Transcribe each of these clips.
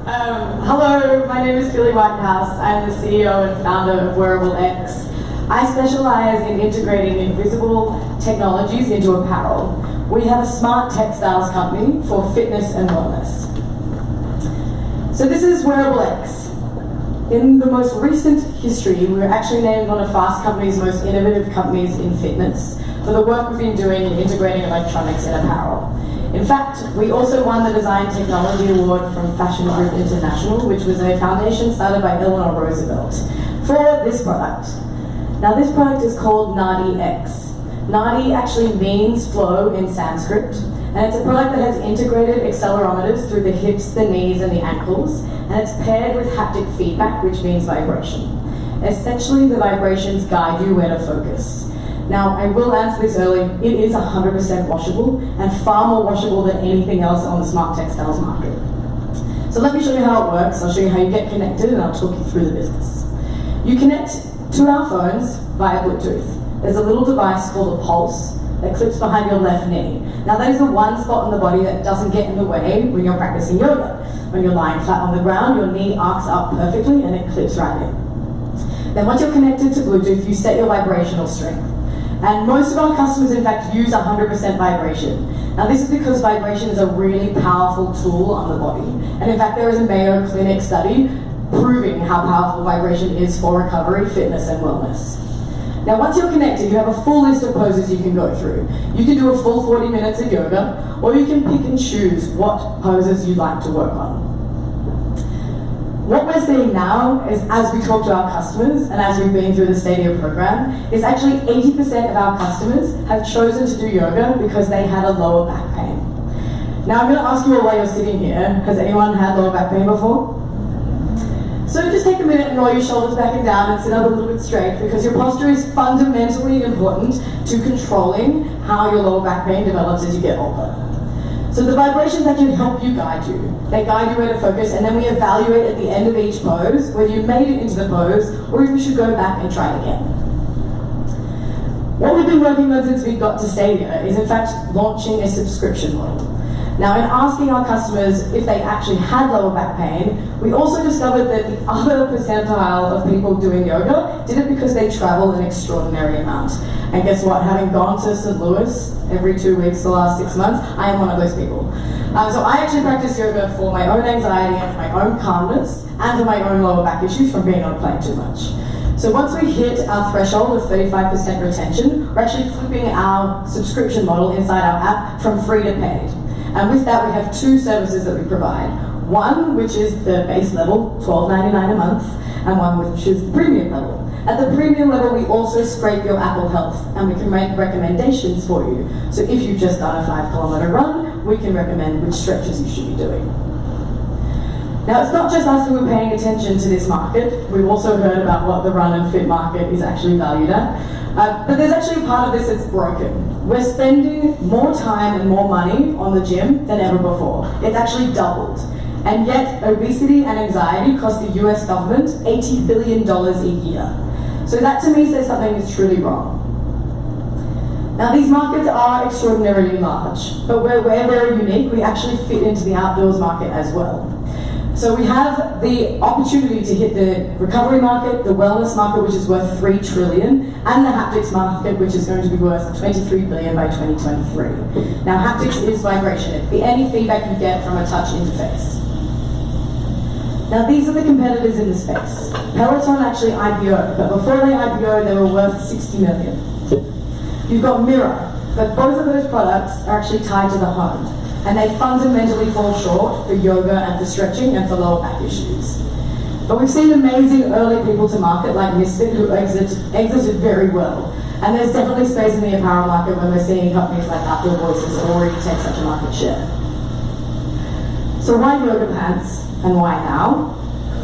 Hello, my name is Billie Whitehouse. I'm the CEO and founder of Wearable X. I specialize in integrating invisible technologies into apparel. We have a smart textiles company for fitness and wellness. So this is Wearable X. In the most recent history, we were actually named one of Fast Company's most innovative companies in fitness for the work we've been doing in integrating electronics in apparel. In fact, we also won the Design Technology Award from Fashion Group International, which was a foundation started by Eleanor Roosevelt, for this product. Now this product is called Nadi X. Nadi actually means flow in Sanskrit, and it's a product that has integrated accelerometers through the hips, the knees, and the ankles, and it's paired with haptic feedback, which means vibration. Essentially, the vibrations guide you where to focus. Now, I will answer this early, it is 100% washable, and far more washable than anything else on the smart textiles market. So let me show you how it works. I'll show you how you get connected, and I'll talk you through the business. You connect to our phones via Bluetooth. There's a little device called a pulse that clips behind your left knee. Now that is the one spot in the body that doesn't get in the way when you're practicing yoga. When you're lying flat on the ground, your knee arcs up perfectly and it clips right in. Then once you're connected to Bluetooth, you set your vibrational strength. And most of our customers, in fact, use 100% vibration. Now this is because vibration is a really powerful tool on the body. And in fact, there is a Mayo Clinic study proving how powerful vibration is for recovery, fitness, and wellness. Now once you're connected, you have a full list of poses you can go through. You can do a full 40 minutes of yoga, or you can pick and choose what poses you'd like to work on. What we're seeing now is, as we talk to our customers, and as we've been through the Stadia program, is actually 80% of our customers have chosen to do yoga because they had a lower back pain. Now I'm going to ask you all while you're sitting here, has anyone had lower back pain before? So just take a minute and roll your shoulders back and down and sit up a little bit straight, because your posture is fundamentally important to controlling how your lower back pain develops as you get older. So the vibrations actually help you guide you. They guide you where to focus, and then we evaluate at the end of each pose whether you made it into the pose or if you should go back and try again. What we've been working on since we got to Stadia is in fact launching a subscription model. Now, in asking our customers if they actually had lower back pain, we also discovered that the other percentile of people doing yoga did it because they travel an extraordinary amount. And guess what? Having gone to St. Louis every 2 weeks the last 6 months, I am one of those people. So I actually practice yoga for my own anxiety and for my own calmness and for my own lower back issues from being on a plane too much. So once we hit our threshold of 35% retention, we're actually flipping our subscription model inside our app from free to paid. And with that, we have two services that we provide. One, which is the base level, $12.99 a month, and one which is the premium level. At the premium level, we also scrape your Apple Health, and we can make recommendations for you. So if you've just done a 5-kilometer run, we can recommend which stretches you should be doing. Now, it's not just us who are paying attention to this market. We've also heard about what the run and fit market is actually valued at. But there's actually a part of this that's broken. We're spending more time and more money on the gym than ever before. It's actually doubled. And yet, obesity and anxiety cost the US government $80 billion a year. So that to me says something is truly wrong. Now these markets are extraordinarily large, but where we're very unique, we actually fit into the outdoors market as well. So we have the opportunity to hit the recovery market, the wellness market, which is worth $3 trillion, and the haptics market, which is going to be worth $23 billion by 2023. Now haptics is vibration. It's any feedback you get from a touch interface. Now these are the competitors in the space. Peloton actually IPO'd, but before they IPO'd, they were worth $60 million. You've got Mirror, but both of those products are actually tied to the home, and they fundamentally fall short for yoga and for stretching and for lower back issues. But we've seen amazing early people to market like Misfit who exited very well. And there's definitely space in the apparel market when we're seeing companies like Outdoor Voices already take such a market share. So why yoga pants and why now?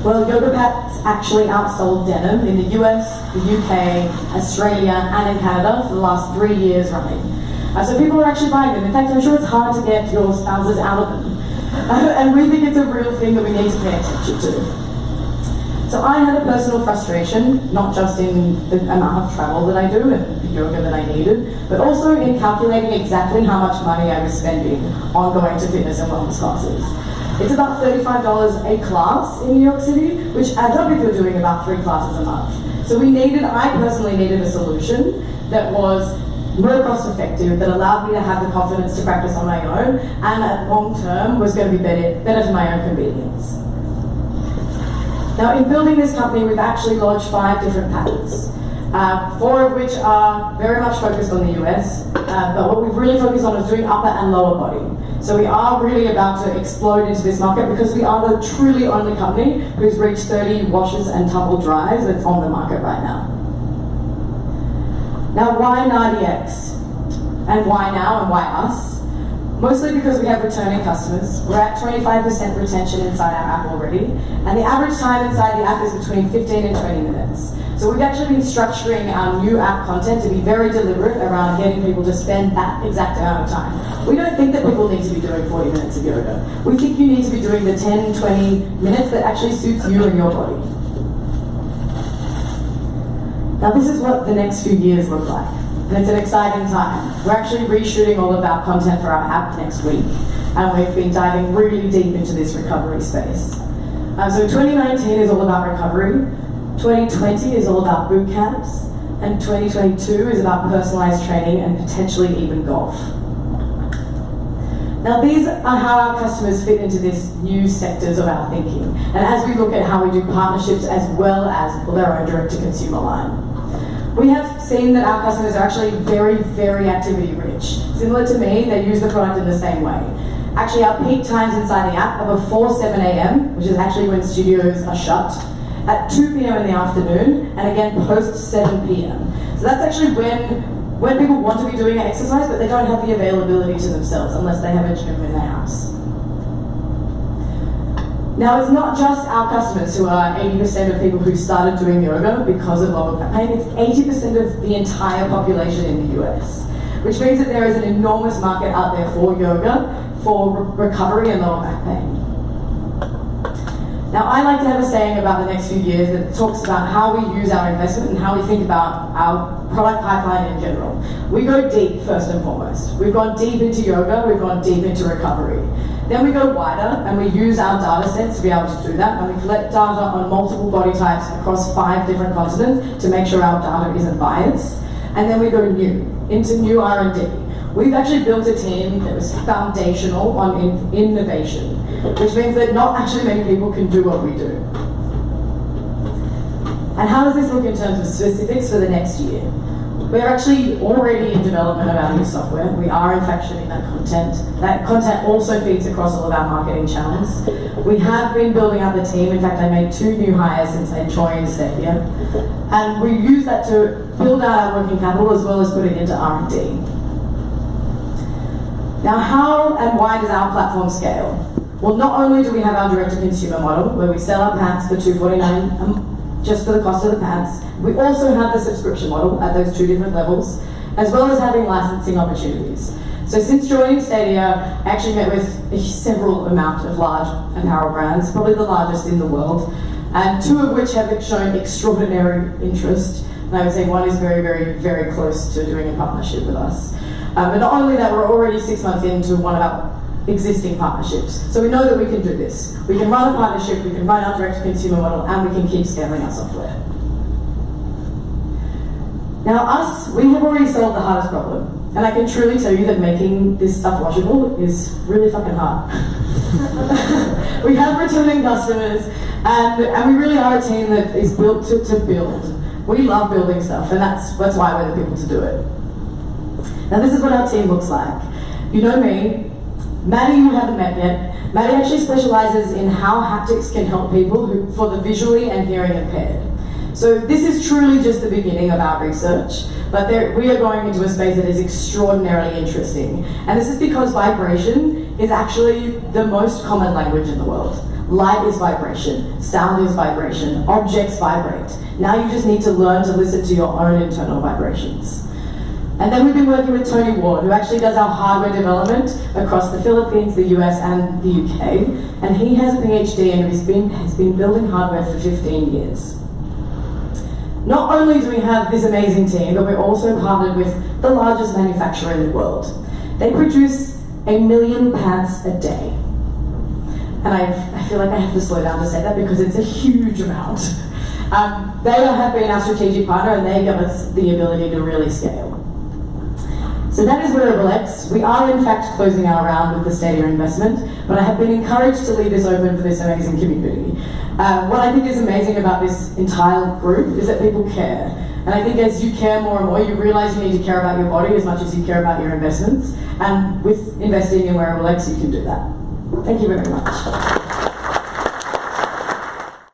Well, yoga pants actually outsold denim in the US, the UK, Australia, and in Canada for the last 3 years running. So people are actually buying them. In fact, I'm sure it's hard to get your spouses out of them. And we think it's a real thing that we need to pay attention to. So I had a personal frustration, not just in the amount of travel that I do and the yoga that I needed, but also in calculating exactly how much money I was spending on going to fitness and wellness classes. It's about $35 a class in New York City, which adds up if you're doing about 3 classes a month. So I personally needed a solution that was more cost effective, that allowed me to have the confidence to practice on my own, and at long term was going to be better for my own convenience. Now, in building this company, we've actually lodged 5 different patents, 4 of which are very much focused on the US, but what we've really focused on is doing upper and lower body. So we are really about to explode into this market because we are the truly only company who's reached 30 washers and tumble dryers that's on the market right now. Now, why NardiX? And why now and why us? Mostly because we have returning customers. We're at 25% retention inside our app already, and the average time inside the app is between 15 and 20 minutes. So we've actually been structuring our new app content to be very deliberate around getting people to spend that exact amount of time. We don't think that people need to be doing 40 minutes of yoga. We think you need to be doing the 10, 20 minutes that actually suits you and your body. Now this is what the next few years look like. And it's an exciting time. We're actually reshooting all of our content for our app next week. And we've been diving really deep into this recovery space. So 2019 is all about recovery. 2020 is all about boot camps. And 2022 is about personalized training and potentially even golf. Now these are how our customers fit into these new sectors of our thinking. And as we look at how we do partnerships as well as build our own direct-to-consumer line. We have seen that our customers are actually very, very activity rich. Similar to me, they use the product in the same way. Actually, our peak times inside the app are before 7 a.m., which is actually when studios are shut, at 2 p.m. in the afternoon, and again post 7 p.m. So that's actually when people want to be doing exercise, but they don't have the availability to themselves unless they have a gym in their house. Now, it's not just our customers who are 80% of people who started doing yoga because of lower back pain, it's 80% of the entire population in the US, which means that there is an enormous market out there for yoga, for recovery and lower back pain. Now, I like to have a saying about the next few years that talks about how we use our investment and how we think about our product pipeline in general. We go deep first and foremost. We've gone deep into yoga, we've gone deep into recovery. Then we go wider and we use our data sets to be able to do that, and we collect data on multiple body types across 5 different continents to make sure our data isn't biased. And then we go into new R&D. We've actually built a team that was foundational on innovation, which means that not actually many people can do what we do. And how does this look in terms of specifics for the next year? We're actually already in development of our new software. We are in fact shipping that content. That content also feeds across all of our marketing channels. We have been building out the team. In fact, I made 2 new hires since I joined Stadia. And we use that to build out our working capital as well as put it into R&D. Now, how and why does our platform scale? Well, not only do we have our direct-to-consumer model, where we sell our pants for $249 just for the cost of the pants, we also have the subscription model at those 2 different levels, as well as having licensing opportunities. So since joining Stadia, I actually met with several amount of large apparel brands, probably the largest in the world, and 2 of which have shown extraordinary interest. And I would say 1 is very, very, very close to doing a partnership with us. But not only that, we're already 6 months into one of our existing partnerships. So we know that we can do this. We can run a partnership, we can run our direct-to-consumer model, and we can keep scaling our software. Now we have already solved the hardest problem. And I can truly tell you that making this stuff washable is really fucking hard. We have returning customers, and we really are a team that is built to build. We love building stuff, and that's why we're the people to do it. Now this is what our team looks like. You know me, Maddie, you haven't met yet. Maddie actually specializes in how haptics can help people for the visually and hearing impaired. So this is truly just the beginning of our research, but we are going into a space that is extraordinarily interesting. And this is because vibration is actually the most common language in the world. Light is vibration, sound is vibration, objects vibrate. Now you just need to learn to listen to your own internal vibrations. And then we've been working with Tony Ward, who actually does our hardware development across the Philippines, the US, and the UK. And he has a PhD and has been building hardware for 15 years. Not only do we have this amazing team, but we're also partnered with the largest manufacturer in the world. They produce 1 million pants a day. and I feel like I have to slow down to say that because it's a huge amount. They have been our strategic partner and they give us the ability to really scale. So that is Wearable X. We are in fact closing our round with the Stadia investment, but I have been encouraged to leave this open for this amazing community. What I think is amazing about this entire group is that people care. And I think as you care more and more, you realise you need to care about your body as much as you care about your investments. And with investing in Wearable X, you can do that. Thank you very much.